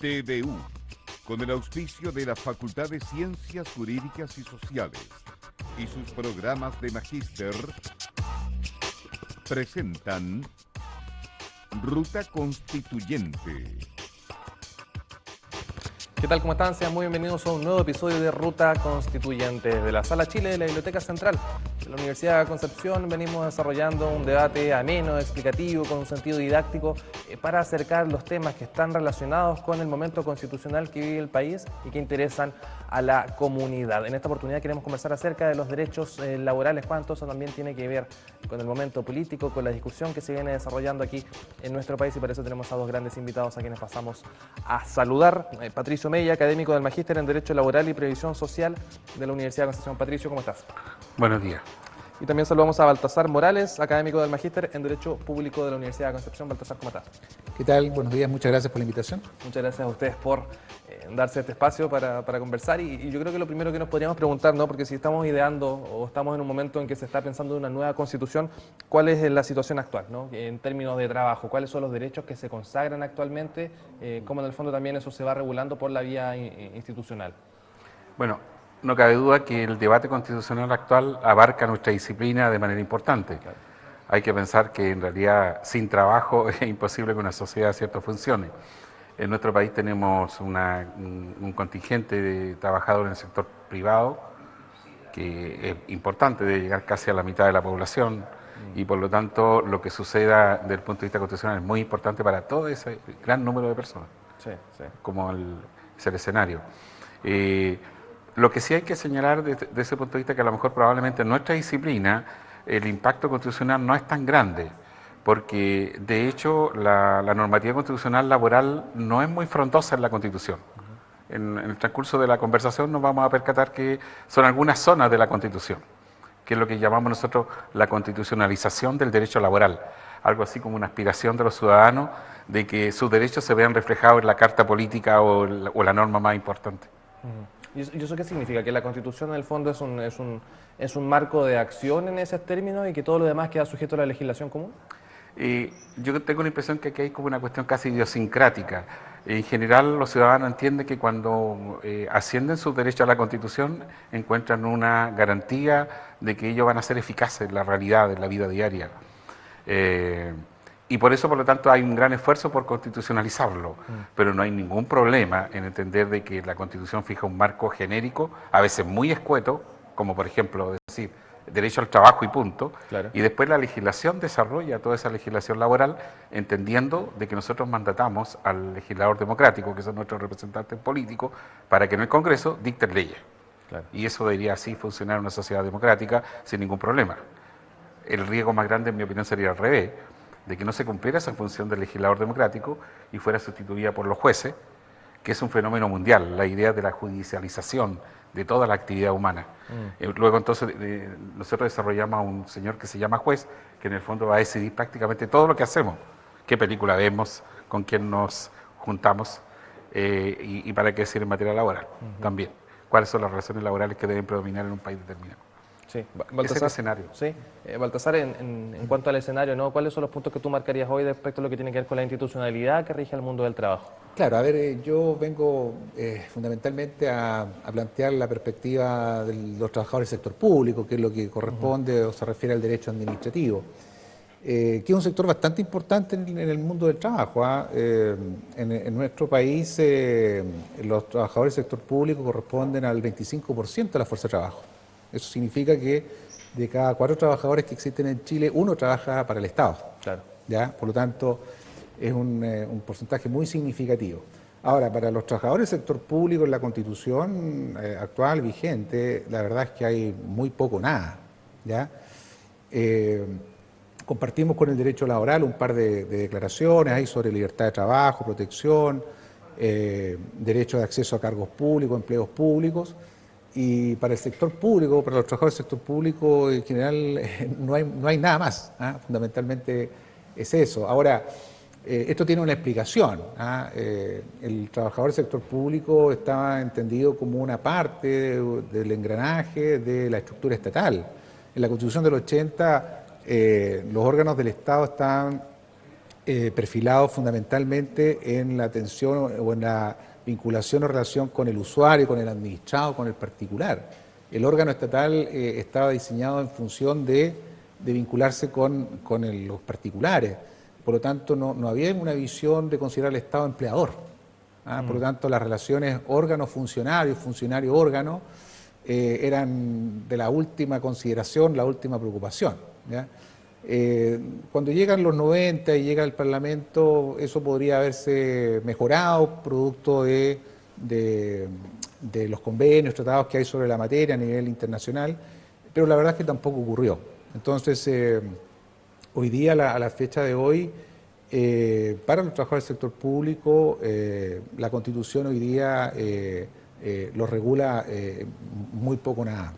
TVU, con el auspicio de la Facultad de Ciencias Jurídicas y Sociales y sus programas de magíster, presentan Ruta Constituyente. ¿Qué tal? ¿Cómo están? Sean muy bienvenidos a un nuevo episodio de Ruta Constituyente. Desde la Sala Chile de la Biblioteca Central de la Universidad de Concepción venimos desarrollando un debate ameno, explicativo, con un sentido didáctico para acercar los temas que están relacionados con el momento constitucional que vive el país y que interesan a la comunidad. En esta oportunidad queremos conversar acerca de los derechos laborales, cuánto eso también tiene que ver con el momento político, con la discusión que se viene desarrollando aquí en nuestro país, y para eso tenemos a dos grandes invitados a quienes pasamos a saludar. Patricio Mella, académico del Magíster en Derecho Laboral y Previsión Social de la Universidad de Concepción. Patricio, ¿cómo estás? Buenos días. Y también saludamos a Baltasar Morales, académico del Magíster en Derecho Público de la Universidad de Concepción. Baltasar, ¿cómo estás? ¿Qué tal? Buenos días, muchas gracias por la invitación. Muchas gracias a ustedes por darse este espacio para conversar, y yo creo que lo primero que nos podríamos preguntar, ¿no? Porque si estamos ideando o estamos en un momento en que se está pensando en una nueva constitución, ¿cuál es la situación actual, ¿no? En términos de trabajo, ¿cuáles son los derechos que se consagran actualmente? ¿Cómo en el fondo también eso se va regulando por la vía institucional? Bueno, no cabe duda que el debate constitucional actual abarca nuestra disciplina de manera importante. Claro. Hay que pensar que en realidad sin trabajo es imposible que una sociedad cierto funcione. En nuestro país tenemos un contingente de trabajadores en el sector privado que es importante, de llegar casi a la mitad de la población, y por lo tanto lo que suceda desde el punto de vista constitucional es muy importante para todo ese gran número de personas, sí. Como es el escenario. Lo que sí hay que señalar desde ese punto de vista, que a lo mejor probablemente en nuestra disciplina el impacto constitucional no es tan grande, porque de hecho la normativa constitucional laboral no es muy frondosa en la Constitución. En el transcurso de la conversación nos vamos a percatar que son algunas zonas de la Constitución, que es lo que llamamos nosotros la constitucionalización del derecho laboral, algo así como una aspiración de los ciudadanos de que sus derechos se vean reflejados en la carta política o la norma más importante. ¿Y eso qué significa? ¿Que la Constitución en el fondo es un marco de acción en esos términos y que todo lo demás queda sujeto a la legislación común? Yo tengo la impresión que aquí hay como una cuestión casi idiosincrática. En general, los ciudadanos entienden que cuando ascienden sus derechos a la Constitución encuentran una garantía de que ellos van a ser eficaces en la realidad, en la vida diaria. Y por eso, por lo tanto, hay un gran esfuerzo por constitucionalizarlo, pero no hay ningún problema en entender de que la Constitución fija un marco genérico, a veces muy escueto, como por ejemplo decir derecho al trabajo y punto, claro. Y después la legislación desarrolla toda esa legislación laboral entendiendo de que nosotros mandatamos al legislador democrático, que son nuestros representantes políticos, para que en el Congreso dicten leyes. Claro. Y eso debería así funcionar en una sociedad democrática sin ningún problema. El riesgo más grande, en mi opinión, sería al revés, de que no se cumpliera esa función del legislador democrático y fuera sustituida por los jueces, que es un fenómeno mundial, la idea de la judicialización de toda la actividad humana. Luego entonces nosotros desarrollamos a un señor que se llama juez, que en el fondo va a decidir prácticamente todo lo que hacemos, qué película vemos, con quién nos juntamos y para qué decir en materia laboral también, cuáles son las relaciones laborales que deben predominar en un país determinado. Sí, Baltasar, ese es el escenario. Sí, Baltasar, en cuanto al escenario, ¿no? ¿Cuáles son los puntos que tú marcarías hoy respecto a lo que tiene que ver con la institucionalidad que rige el mundo del trabajo? Claro, a ver, yo vengo fundamentalmente a plantear la perspectiva de los trabajadores del sector público, que es lo que corresponde o se refiere al derecho administrativo, que es un sector bastante importante en el mundo del trabajo. En nuestro país los trabajadores del sector público corresponden al 25% de la fuerza de trabajo. Eso significa que de cada 4 trabajadores que existen en Chile, 1 trabaja para el Estado. Claro. ¿Ya? Por lo tanto, es un porcentaje muy significativo. Ahora, para los trabajadores del sector público en la Constitución actual, vigente, la verdad es que hay muy poco nada. ¿Ya? Compartimos con el derecho laboral un par de declaraciones ahí sobre libertad de trabajo, protección, derecho de acceso a cargos públicos, empleos públicos. Y para el sector público, para los trabajadores del sector público en general, no hay nada más. Fundamentalmente es eso. Ahora, esto tiene una explicación. El trabajador del sector público está entendido como una parte del engranaje de la estructura estatal. En la Constitución del 80, los órganos del Estado están perfilado fundamentalmente en la atención o en la vinculación o relación con el usuario, con el administrado, con el particular. El órgano estatal estaba diseñado en función de vincularse con los particulares. Por lo tanto, no había una visión de considerar al Estado empleador. Por lo tanto, las relaciones órgano-funcionario, funcionario-órgano, eran de la última consideración, la última preocupación, ¿ya? Cuando llegan los 90 y llega el Parlamento, eso podría haberse mejorado, producto de los convenios, tratados que hay sobre la materia a nivel internacional, pero la verdad es que tampoco ocurrió. Entonces, hoy día, a la fecha de hoy, para los trabajadores del sector público, la Constitución hoy día lo regula muy poco nada.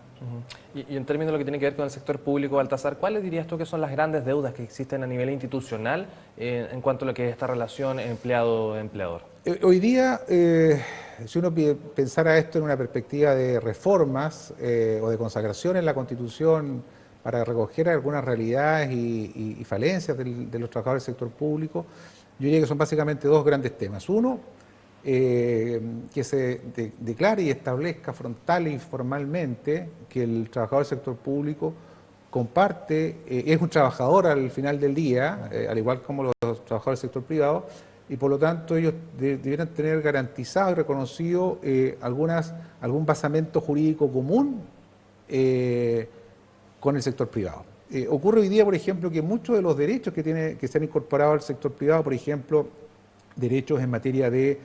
Y en términos de lo que tiene que ver con el sector público, Baltasar, ¿cuáles dirías tú que son las grandes deudas que existen a nivel institucional en cuanto a lo que es esta relación empleado-empleador? Hoy día, si uno pensara esto en una perspectiva de reformas o de consagración en la Constitución para recoger algunas realidades y falencias de los trabajadores del sector público, yo diría que son básicamente dos grandes temas. Uno, que se declare y establezca frontal y formalmente que el trabajador del sector público comparte, es un trabajador al final del día, al igual como los trabajadores del sector privado, y por lo tanto ellos debieran tener garantizado y reconocido algún basamento jurídico común con el sector privado. Ocurre hoy día, por ejemplo, que muchos de los derechos que se han incorporado al sector privado, por ejemplo, derechos en materia de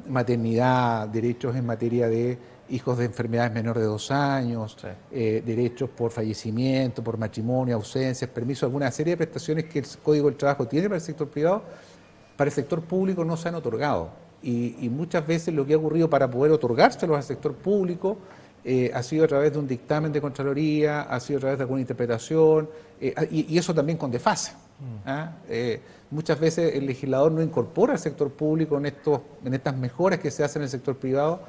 maternidad, derechos en materia de hijos de enfermedades menores de 2 años, sí, derechos por fallecimiento, por matrimonio, ausencias, permisos, alguna serie de prestaciones que el Código del Trabajo tiene para el sector privado, para el sector público no se han otorgado. Y muchas veces lo que ha ocurrido para poder otorgárselos al sector público ha sido a través de un dictamen de Contraloría, ha sido a través de alguna interpretación, y eso también con desfase. Muchas veces el legislador no incorpora al sector público en estas mejoras que se hacen en el sector privado,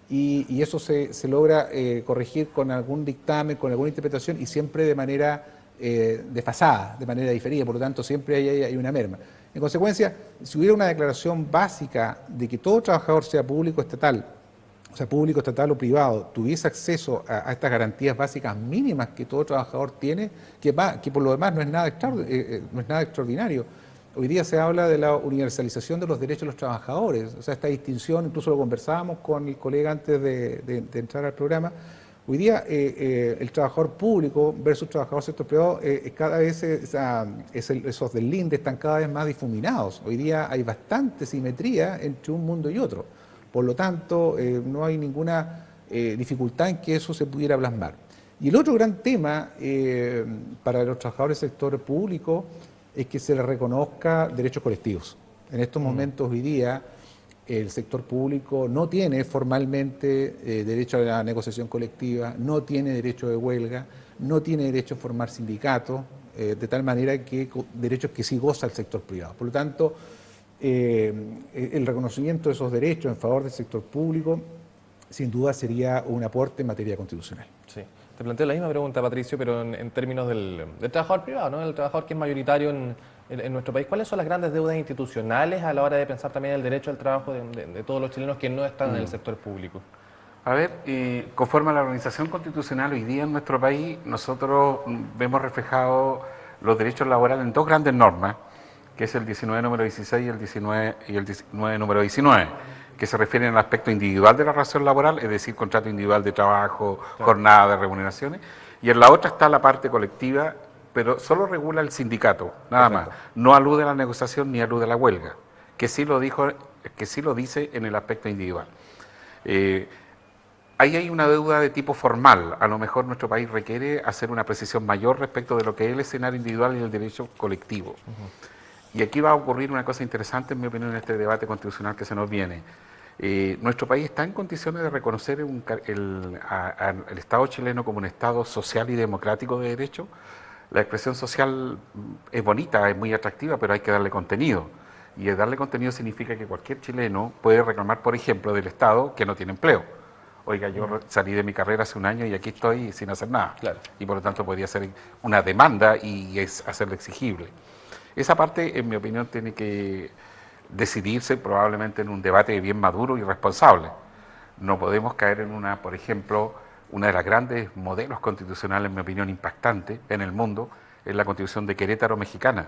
y eso se logra corregir con algún dictamen, con alguna interpretación, y siempre de manera desfasada, de manera diferida. Por lo tanto, siempre hay una merma. En consecuencia, si hubiera una declaración básica de que todo trabajador, sea público estatal, o sea, público, estatal o privado, tuviese acceso a estas garantías básicas mínimas que todo trabajador tiene, que por lo demás no es nada extraordinario. Hoy día se habla de la universalización de los derechos de los trabajadores, o sea, esta distinción, incluso lo conversábamos con el colega antes de entrar al programa. Hoy día el trabajador público versus trabajador sector privado, cada vez esos deslindes están cada vez más difuminados. Hoy día hay bastante simetría entre un mundo y otro. Por lo tanto, no hay ninguna dificultad en que eso se pudiera plasmar. Y el otro gran tema para los trabajadores del sector público es que se les reconozca derechos colectivos. En estos momentos, hoy día, el sector público no tiene formalmente derecho a la negociación colectiva, no tiene derecho de huelga, no tiene derecho a formar sindicatos, de tal manera que derechos que sí goza el sector privado. Por lo tanto, el reconocimiento de esos derechos en favor del sector público, sin duda sería un aporte en materia constitucional. Sí. Te planteo la misma pregunta, Patricio, pero en términos del trabajador privado, ¿no? El trabajador que es mayoritario en nuestro país. ¿Cuáles son las grandes deudas institucionales a la hora de pensar también el derecho al trabajo de todos los chilenos que no están en el sector público? A ver, conforme a la organización constitucional, hoy día en nuestro país nosotros vemos reflejados los derechos laborales en dos grandes normas, que es el 19 número 16 y el 19 número 19, que se refieren al aspecto individual de la relación laboral, es decir, contrato individual de trabajo, claro, jornada de remuneraciones, y en la otra está la parte colectiva, pero solo regula el sindicato, nada más. No alude a la negociación ni alude a la huelga, que sí lo dice en el aspecto individual. Ahí hay una deuda de tipo formal. A lo mejor nuestro país requiere hacer una precisión mayor respecto de lo que es el escenario individual y el derecho colectivo. Y aquí va a ocurrir una cosa interesante, en mi opinión, en este debate constitucional que se nos viene. Nuestro país está en condiciones de reconocer el Estado chileno como un Estado social y democrático de derecho. La expresión social es bonita, es muy atractiva, pero hay que darle contenido. Y darle contenido significa que cualquier chileno puede reclamar, por ejemplo, del Estado que no tiene empleo. Oiga, yo salí de mi carrera hace un año y aquí estoy sin hacer nada. Claro. Y por lo tanto podría ser una demanda y hacerlo exigible. Esa parte, en mi opinión, tiene que decidirse probablemente en un debate bien maduro y responsable. No podemos caer en una, por ejemplo, una de las grandes modelos constitucionales, en mi opinión, impactante en el mundo, es la Constitución de Querétaro mexicana,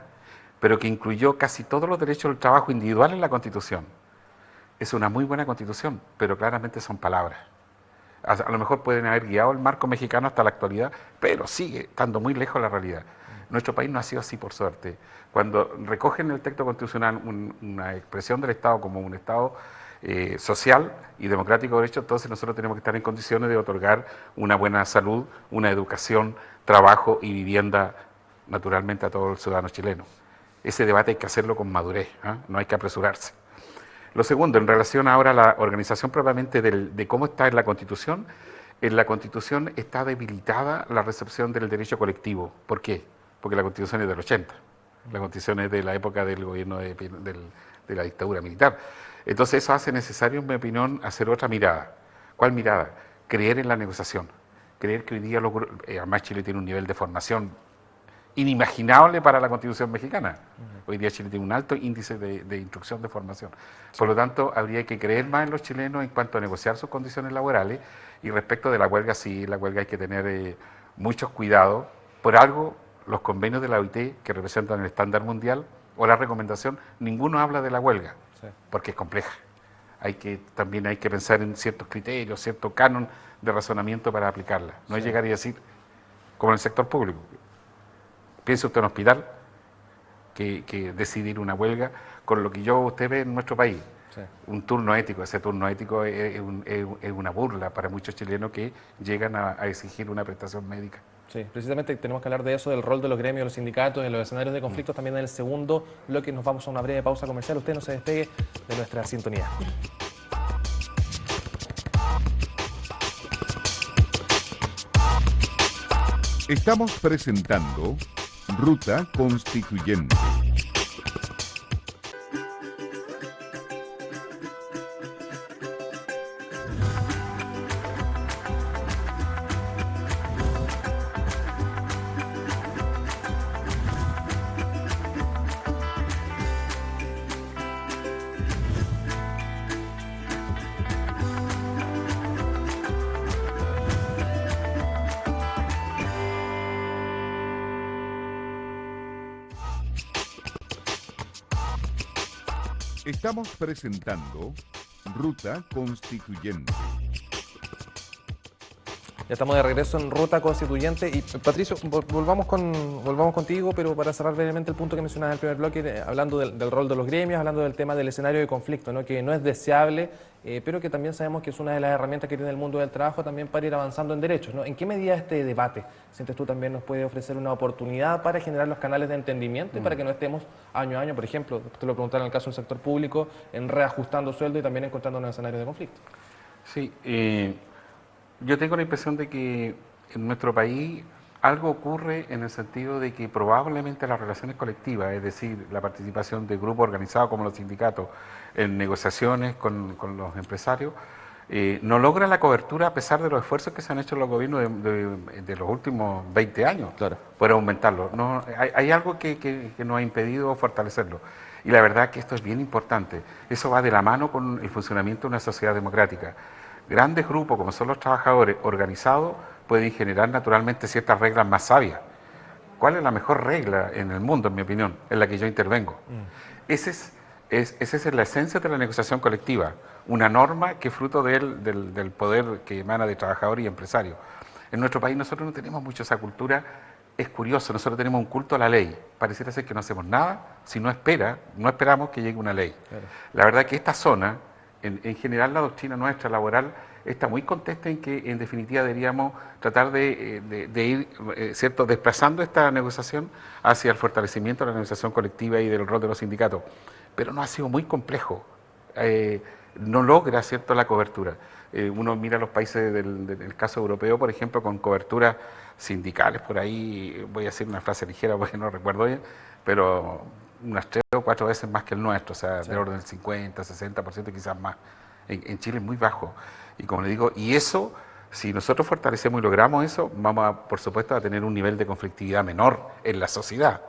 pero que incluyó casi todos los derechos del trabajo individual en la Constitución. Es una muy buena Constitución, pero claramente son palabras. A lo mejor pueden haber guiado el marco mexicano hasta la actualidad, pero sigue estando muy lejos de la realidad. Nuestro país no ha sido así, por suerte. Cuando recogen en el texto constitucional una expresión del Estado como un Estado social y democrático de derecho, entonces nosotros tenemos que estar en condiciones de otorgar una buena salud, una educación, trabajo y vivienda naturalmente a todos los ciudadanos chilenos. Ese debate hay que hacerlo con madurez, ¿eh? No hay que apresurarse. Lo segundo, en relación ahora a la organización propiamente de cómo está en la Constitución está debilitada la recepción del derecho colectivo. ¿Por qué? Porque la Constitución es del 80, la Constitución es de la época del gobierno de la dictadura militar. Entonces eso hace necesario, en mi opinión, hacer otra mirada. ¿Cuál mirada? Creer en la negociación, creer que hoy día, además Chile tiene un nivel de formación inimaginable para la Constitución mexicana. Hoy día Chile tiene un alto índice de instrucción de formación. Por lo tanto, habría que creer más en los chilenos en cuanto a negociar sus condiciones laborales, y respecto de la huelga, sí, la huelga hay que tener muchos cuidados. Por algo, los convenios de la OIT, que representan el estándar mundial, o la recomendación, ninguno habla de la huelga, porque es compleja. También hay que pensar en ciertos criterios, cierto canon de razonamiento para aplicarla. No es llegar y decir, como en el sector público, piense usted en un hospital que decidir una huelga con lo que usted ve en nuestro país. Sí. Un turno ético, ese turno ético es una burla para muchos chilenos que llegan a exigir una prestación médica. Sí, precisamente tenemos que hablar de eso, del rol de los gremios, de los sindicatos, de los escenarios de conflictos, también en el segundo bloque. Nos vamos a una breve pausa comercial. Usted no se despegue de nuestra sintonía. Estamos presentando Ruta Constituyente. Estamos presentando Ruta Constituyente. Ya estamos de regreso en Ruta Constituyente y Patricio, volvamos contigo, pero para cerrar brevemente el punto que mencionabas en el primer bloque, hablando del rol de los gremios, hablando del tema del escenario de conflicto, ¿no? Que no es deseable, pero que también sabemos que es una de las herramientas que tiene el mundo del trabajo también para ir avanzando en derechos, ¿no? ¿En qué medida este debate, sientes tú, también nos puede ofrecer una oportunidad para generar los canales de entendimiento y para que no estemos año a año, por ejemplo, te lo preguntaron en el caso del sector público, en reajustando sueldo y también encontrando un escenario de conflicto? Sí, yo tengo la impresión de que en nuestro país algo ocurre en el sentido de que probablemente las relaciones colectivas, es decir, la participación de grupos organizados como los sindicatos en negociaciones con los empresarios, no logra la cobertura a pesar de los esfuerzos que se han hecho los gobiernos de los últimos 20 años por aumentarlo. No, hay algo que nos ha impedido fortalecerlo. Y la verdad que esto es bien importante. Eso va de la mano con el funcionamiento de una sociedad democrática. Grandes grupos, como son los trabajadores organizados, pueden generar naturalmente ciertas reglas más sabias. ¿Cuál es la mejor regla en el mundo, en mi opinión, en la que yo intervengo? Esa es la esencia de la negociación colectiva, una norma que es fruto del poder que emana de trabajadores y empresarios. En nuestro país nosotros no tenemos mucho esa cultura. Es curioso, nosotros tenemos un culto a la ley. Pareciera ser que no hacemos nada si no esperamos que llegue una ley. Claro. La verdad que esta zona, en general la doctrina nuestra laboral está muy contesta en que en definitiva deberíamos tratar de ir ¿cierto? Desplazando esta negociación hacia el fortalecimiento de la negociación colectiva y del rol de los sindicatos. Pero no ha sido muy complejo, no logra ¿cierto? La cobertura. Uno mira los países del caso europeo, por ejemplo, con coberturas sindicales, por ahí voy a decir una frase ligera porque no recuerdo bien, pero unas 3 o 4 veces más que el nuestro, o sea, del orden del 50, 60%, quizás más. En Chile es muy bajo. Y como le digo, y eso, si nosotros fortalecemos y logramos eso, vamos por supuesto a tener un nivel de conflictividad menor en la sociedad.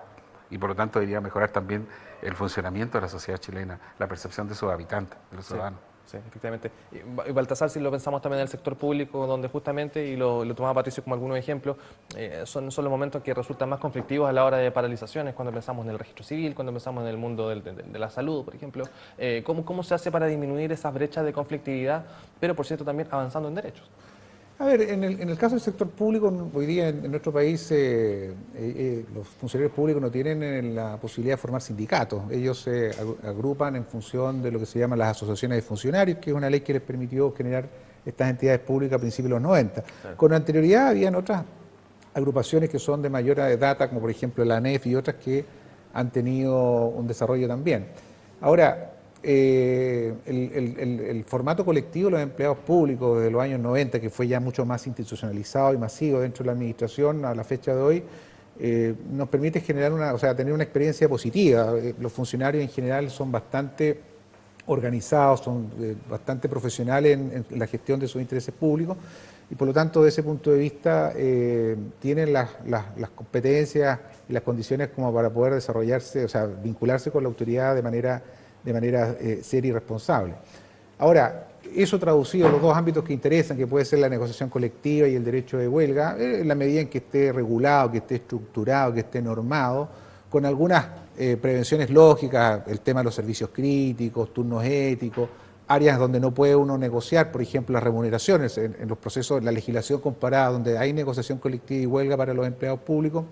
y por lo tanto debería mejorar también el funcionamiento de la sociedad chilena, la percepción de sus habitantes, de los ciudadanos. Sí, efectivamente. Y Baltasar, si lo pensamos también en el sector público, donde justamente, y lo tomaba Patricio como algunos ejemplos, son los momentos que resultan más conflictivos a la hora de paralizaciones, cuando pensamos en el registro civil, cuando pensamos en el mundo de la salud, por ejemplo. ¿Cómo se hace para disminuir esas brechas de conflictividad, pero por cierto también avanzando en derechos? A ver, en el caso del sector público, hoy día en nuestro país los funcionarios públicos no tienen la posibilidad de formar sindicatos. Ellos se agrupan en función de lo que se llaman las asociaciones de funcionarios, que es una ley que les permitió generar estas entidades públicas a principios de los 90. Claro. Con anterioridad habían otras agrupaciones que son de mayor data, como por ejemplo la ANEF y otras que han tenido un desarrollo también. Ahora, el formato colectivo de los empleados públicos desde los años 90, que fue ya mucho más institucionalizado y masivo dentro de la administración a la fecha de hoy, nos permite generar tener una experiencia positiva. Los funcionarios en general son bastante organizados, son bastante profesionales en la gestión de sus intereses públicos y por lo tanto, desde ese punto de vista, tienen las competencias y las condiciones como para poder desarrollarse, vincularse con la autoridad de manera seria y responsable. Ahora, eso traducido en los dos ámbitos que interesan, que puede ser la negociación colectiva y el derecho de huelga, en la medida en que esté regulado, que esté estructurado, que esté normado, con algunas prevenciones lógicas, el tema de los servicios críticos, turnos éticos, áreas donde no puede uno negociar, por ejemplo, las remuneraciones, en los procesos, la legislación comparada, donde hay negociación colectiva y huelga para los empleados públicos,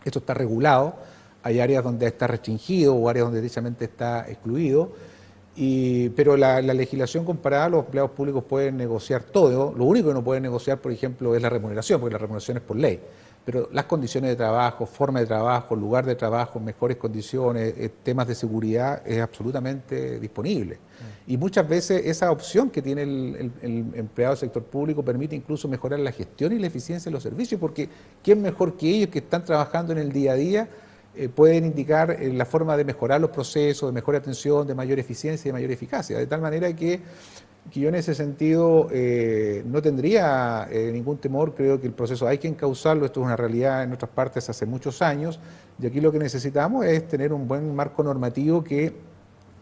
esto está regulado. Hay áreas donde está restringido o áreas donde derechamente está excluido, pero la legislación comparada, los empleados públicos pueden negociar todo. Lo único que no pueden negociar, por ejemplo, es la remuneración, porque la remuneración es por ley. Pero las condiciones de trabajo, forma de trabajo, lugar de trabajo, mejores condiciones, temas de seguridad, es absolutamente disponible. Y muchas veces esa opción que tiene el empleado del sector público permite incluso mejorar la gestión y la eficiencia de los servicios, porque ¿quién mejor que ellos que están trabajando en el día a día pueden indicar la forma de mejorar los procesos, de mejor atención, de mayor eficiencia y de mayor eficacia? De tal manera que yo en ese sentido no tendría ningún temor. Creo que el proceso hay que encauzarlo, esto es una realidad en otras partes hace muchos años, y aquí lo que necesitamos es tener un buen marco normativo que,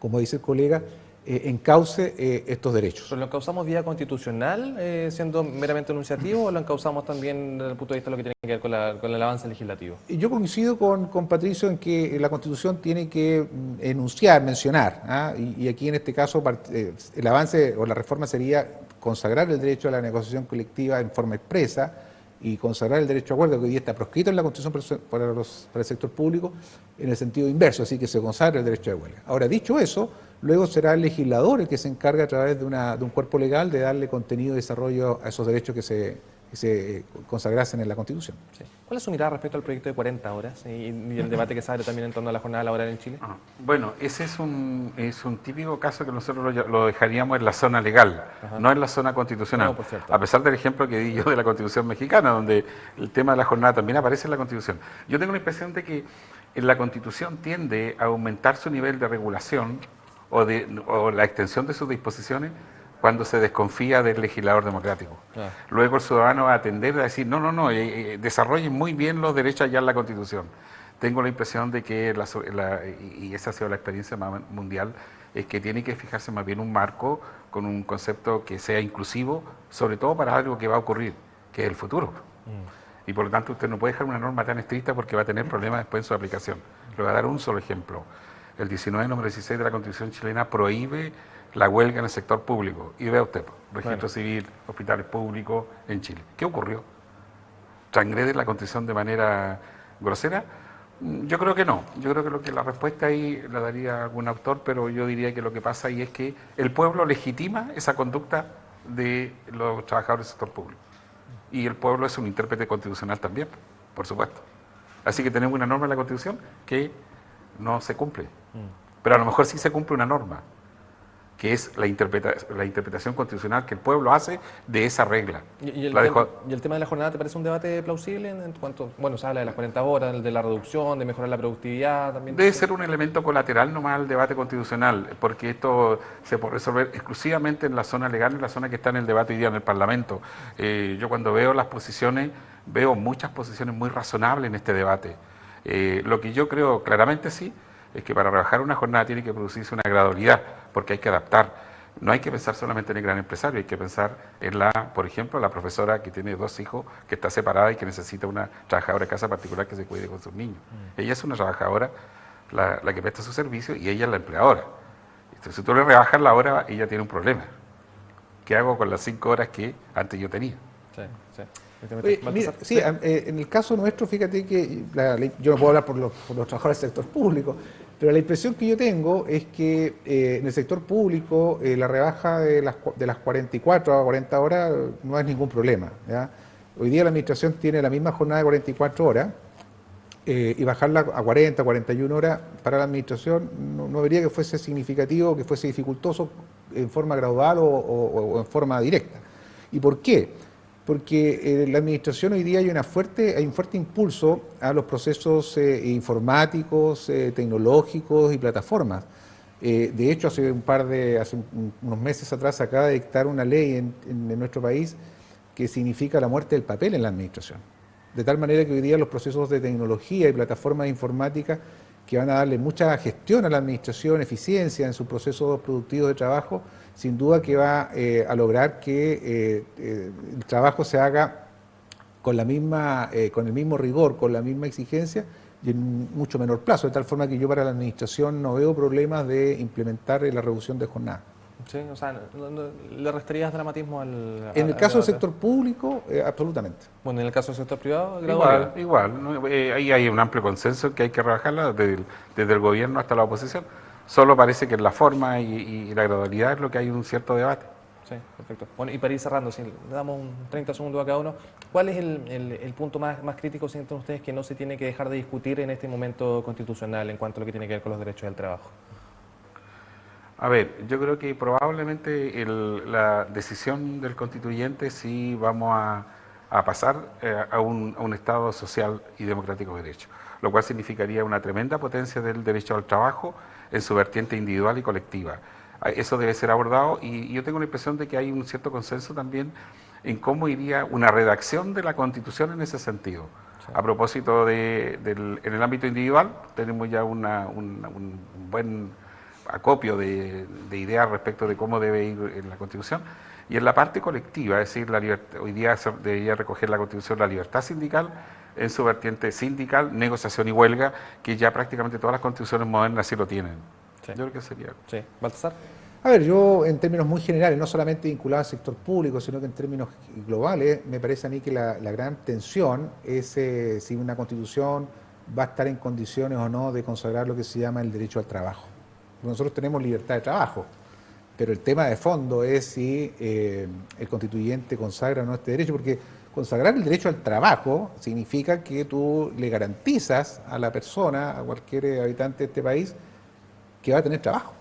como dice el colega, encauce estos derechos. ¿Lo encauzamos vía constitucional, siendo meramente enunciativo, o lo encauzamos también desde el punto de vista de lo que tiene que ver con el avance legislativo? Yo coincido con Patricio en que la Constitución tiene que enunciar, mencionar, y aquí en este caso el avance o la reforma sería consagrar el derecho a la negociación colectiva en forma expresa y consagrar el derecho a huelga, que hoy día está proscrito en la Constitución para el sector público, en el sentido inverso, así que se consagra el derecho de huelga. Ahora, dicho eso, luego será el legislador el que se encarga a través de un cuerpo legal de darle contenido y desarrollo a esos derechos que se consagrasen en la Constitución. Sí. ¿Cuál es su mirada respecto al proyecto de 40 horas y el debate que se abre también en torno a la jornada laboral en Chile? Bueno, ese es un típico caso que nosotros lo dejaríamos en la zona legal, no en la zona constitucional. No, por cierto. A pesar del ejemplo que di yo de la Constitución mexicana, donde el tema de la jornada también aparece en la Constitución. Yo tengo la impresión de que en la Constitución tiende a aumentar su nivel de regulación o la extensión de sus disposiciones cuando se desconfía del legislador democrático. Luego el ciudadano va a tender a decir, no, desarrollen muy bien los derechos allá en la Constitución. Tengo la impresión de que, y esa ha sido la experiencia mundial, es que tiene que fijarse más bien un marco con un concepto que sea inclusivo, sobre todo para algo que va a ocurrir, que es el futuro. Y por lo tanto usted no puede dejar una norma tan estricta porque va a tener problemas después en su aplicación. Le voy a dar un solo ejemplo. El 19, número 16 de la Constitución chilena prohíbe la huelga en el sector público. Y vea usted, registro civil, hospitales públicos en Chile. ¿Qué ocurrió? ¿Transgrede la Constitución de manera grosera? Yo creo que no. Yo creo que la respuesta ahí la daría algún autor, pero yo diría que lo que pasa ahí es que el pueblo legitima esa conducta de los trabajadores del sector público. Y el pueblo es un intérprete constitucional también, por supuesto. Así que tenemos una norma en la Constitución que no se cumple. Pero a lo mejor sí se cumple una norma, que es la interpretación constitucional que el pueblo hace de esa regla. ¿Y el tema de la jornada te parece un debate plausible en cuanto, bueno, se habla de las 40 horas, de la reducción, de mejorar la productividad también? Debe ser un elemento colateral nomás al debate constitucional, porque esto se puede resolver exclusivamente en la zona legal, en la zona que está en el debate hoy día en el Parlamento. Yo cuando veo las posiciones, veo muchas posiciones muy razonables en este debate. Lo que yo creo claramente sí, es que para rebajar una jornada tiene que producirse una gradualidad, porque hay que adaptar. No hay que pensar solamente en el gran empresario, hay que pensar en por ejemplo, la profesora que tiene 2 hijos, que está separada y que necesita una trabajadora de casa particular que se cuide con sus niños. Ella es una trabajadora, la que presta su servicio, y ella es la empleadora. Entonces, si tú le rebajas la hora, ella tiene un problema. ¿Qué hago con las 5 horas que antes yo tenía? Sí, sí. Oye, mira, sí, en el caso nuestro, fíjate que yo no puedo hablar por los trabajadores del sector público, pero la impresión que yo tengo es que en el sector público la rebaja de las 44 a 40 horas no es ningún problema, ¿ya? Hoy día la administración tiene la misma jornada de 44 horas y bajarla a 40, 41 horas para la administración no vería que fuese significativo, que fuese dificultoso en forma gradual o en forma directa. ¿Y por qué? Porque en la administración hoy día hay un fuerte impulso a los procesos informáticos, tecnológicos y plataformas. De hecho, hace unos meses atrás se acaba de dictar una ley en nuestro país que significa la muerte del papel en la administración. De tal manera que hoy día los procesos de tecnología y plataformas informáticas que van a darle mucha gestión a la administración, eficiencia en sus procesos productivos de trabajo, sin duda que va a lograr que el trabajo se haga con el mismo rigor, con la misma exigencia y en mucho menor plazo, de tal forma que yo para la administración no veo problemas de implementar la reducción de jornada. Sí, o sea, ¿le restarías dramatismo en el caso del sector público, absolutamente. Bueno, en el caso del sector privado, Igual, ¿no? Ahí hay un amplio consenso que hay que rebajarla desde el gobierno hasta la oposición. Solo parece que en la forma y la gradualidad es lo que hay un cierto debate. Sí, perfecto. Bueno, y para ir cerrando, si le damos 30 segundos a cada uno, ¿cuál es el punto más crítico, sienten ustedes, que no se tiene que dejar de discutir en este momento constitucional en cuanto a lo que tiene que ver con los derechos del trabajo? A ver, yo creo que probablemente la decisión del constituyente sí vamos a pasar a un Estado social y democrático de derecho, lo cual significaría una tremenda potencia del derecho al trabajo en su vertiente individual y colectiva. Eso debe ser abordado y yo tengo la impresión de que hay un cierto consenso también en cómo iría una redacción de la Constitución en ese sentido. Sí. A propósito en el ámbito individual, tenemos ya un buen acopio de ideas respecto de cómo debe ir en la Constitución, y en la parte colectiva, es decir, hoy día debería recoger la Constitución la libertad sindical en su vertiente sindical, negociación y huelga, que ya prácticamente todas las constituciones modernas sí lo tienen. Sí. Yo creo que sería. Sí. ¿Baltasar? A ver, yo en términos muy generales, no solamente vinculado al sector público, sino que en términos globales, me parece a mí que la gran tensión es si una constitución va a estar en condiciones o no de consagrar lo que se llama el derecho al trabajo. Nosotros tenemos libertad de trabajo, pero el tema de fondo es si el constituyente consagra o no este derecho, porque consagrar el derecho al trabajo significa que tú le garantizas a la persona, a cualquier habitante de este país, que va a tener trabajo.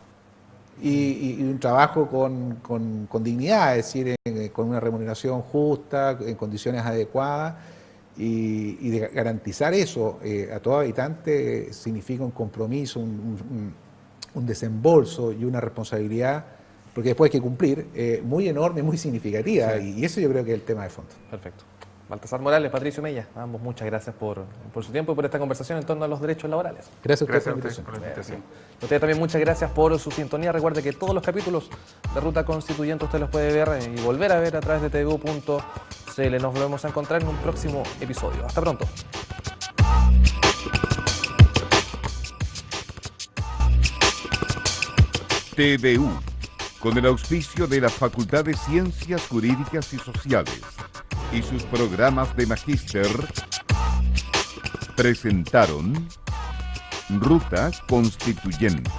Y un trabajo con dignidad, es decir, con una remuneración justa, en condiciones adecuadas, y de garantizar eso a todo habitante significa un compromiso, un desembolso y una responsabilidad, porque después hay que cumplir, muy enorme, muy significativa, sí. Y eso yo creo que es el tema de fondo. Perfecto. Baltasar Morales, Patricio Mella, ambos muchas gracias por su tiempo y por esta conversación en torno a los derechos laborales. Gracias a ustedes por la invitación. A ustedes también muchas gracias por su sintonía. Recuerde que todos los capítulos de Ruta Constituyente usted los puede ver y volver a ver a través de tvu.cl. Nos volvemos a encontrar en un próximo episodio. Hasta pronto. TVU, con el auspicio de la Facultad de Ciencias Jurídicas y Sociales y sus programas de magíster, presentaron Ruta Constituyente.